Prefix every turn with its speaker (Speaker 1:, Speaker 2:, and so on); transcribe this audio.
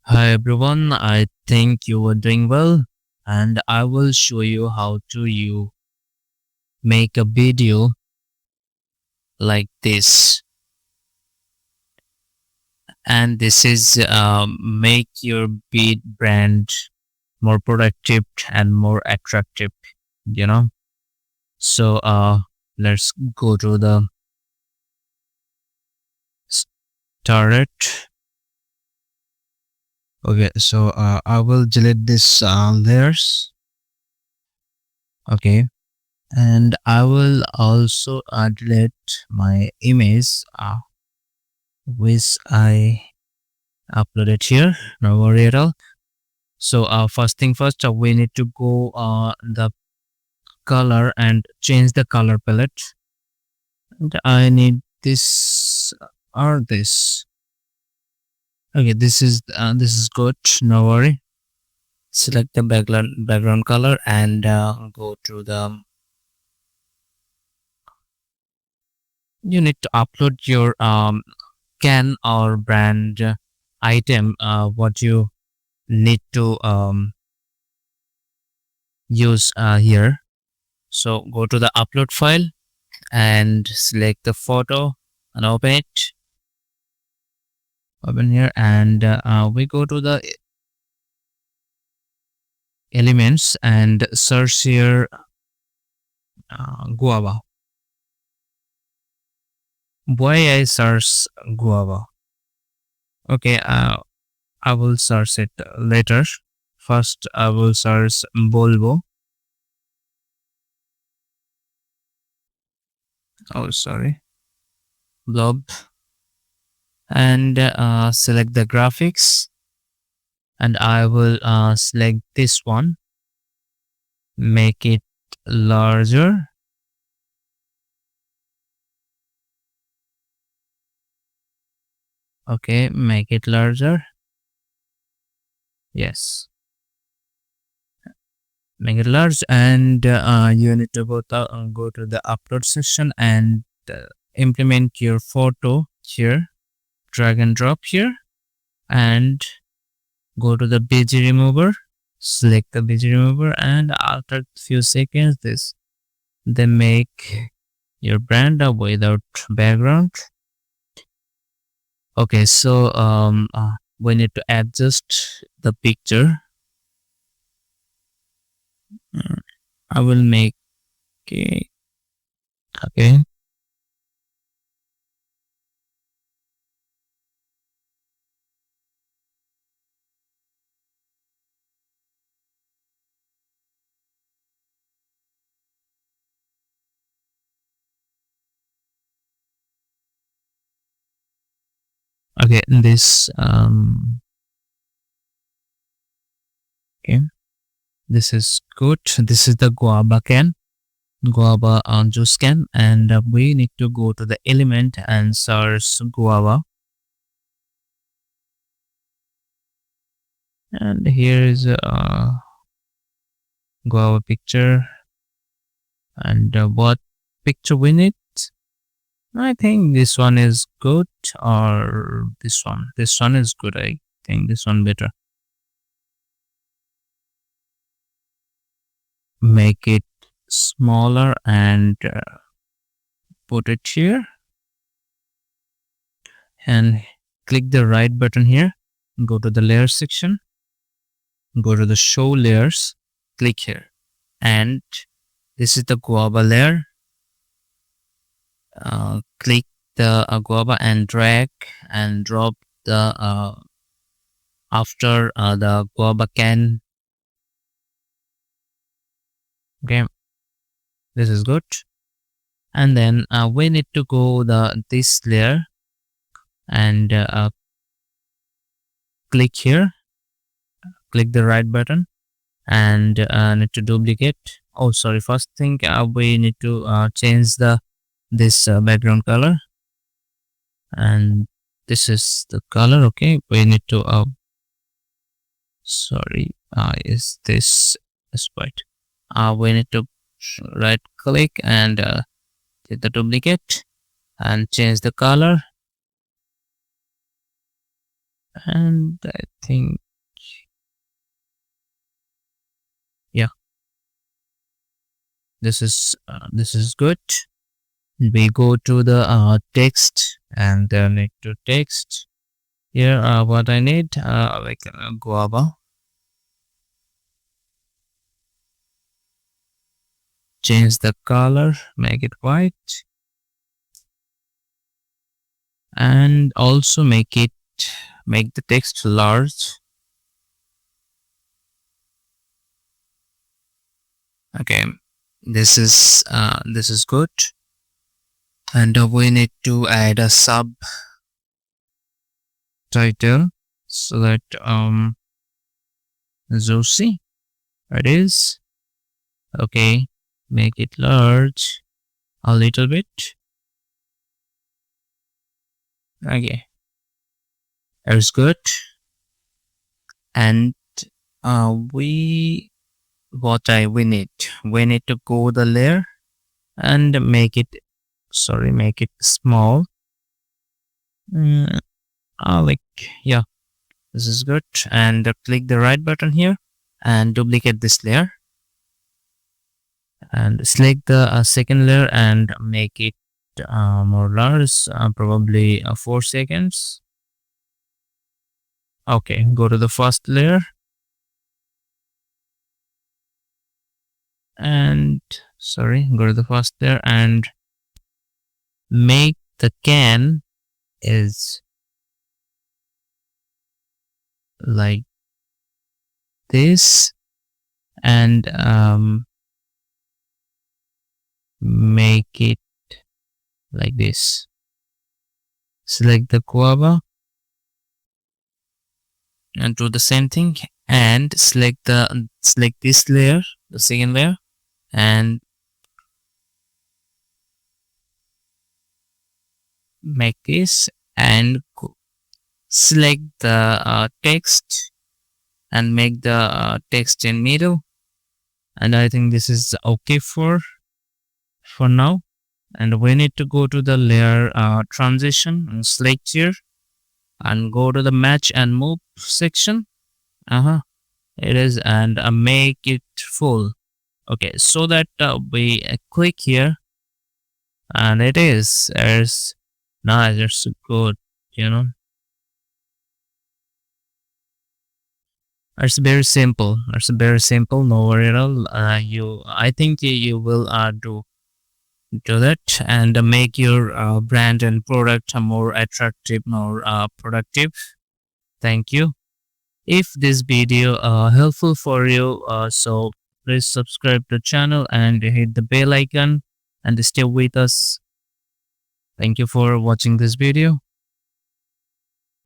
Speaker 1: Hi everyone, I think you are doing well and I will show you how to you make a video like this, and this is make your beat brand more productive and more attractive, you know. So let's go to the start. Okay, so I will delete this layers. Okay, and I will also delete my image which I uploaded here. No worry at all. So first thing first, we need to go the color and change the color palette. And I need this or this. Okay, this is good. No worry. Select the background color and go to the. You need to upload your can or brand item. What you need to use here. So go to the upload file and select the photo and open it. Open here and we go to the elements and search here guava. Why I search guava? Okay, I will search it later. First, I will search Volvo. Oh, sorry, blob, and select the graphics. And I will select this one, make it larger. Okay, make it larger. Yes, make it large, and you need to go to the upload section and implement your photo here. Drag and drop here, and go to the BG remover. Select the BG remover, and after few seconds, they make your brand up without background. Okay, so we need to adjust the picture. I will make it. Okay. Okay, this okay, this is good. This is the guava can, guava juice can, and we need to go to the element and search guava. And here is a guava picture, and what picture we need? I think this one is good, or this one. This one is good. I think this one better. Make it smaller and put it here, and click the right button here. Go to the layer section, go to the show layers, click here, and this is the guava layer. Click the guava and drag and drop the after the guava can. Okay, this is good. And then we need to go this layer and click here, click the right button, and need to duplicate. Oh, sorry, first thing we need to change this background color, and this is the color. Okay, we need to sorry, is this is white? We need to right click and hit the duplicate and change the color. And I think, yeah, this is good. We go to the text and then need to text. Here, what I need, like guava. Change the color, make it white, and also make the text large. Okay, this is good. And we need to add a subtitle so that Zosi, it is okay. Make it large a little bit. Okay, it's good. And we need to go the layer and make it small. Mm, like, yeah, this is good. And click the right button here and duplicate this layer and select the second layer and make it more large, probably 4 seconds. Okay, go to the first layer and go to the first layer and make the can is like this, and make it like this. Select the guava and do the same thing, and select this layer, the second layer, and make this, and select the text and make the text in middle. And I think this is okay for now. And we need to go to the layer transition and select here and go to the match and move section. It is, and make it full. Okay, so that we click here, and it's nice, it's good, you know. It's very simple. No worry at all. I think you will do that and make your brand and product more attractive, more productive. Thank you. If this video helpful for you, so please subscribe to the channel and hit the bell icon and stay with us. Thank you for watching this video.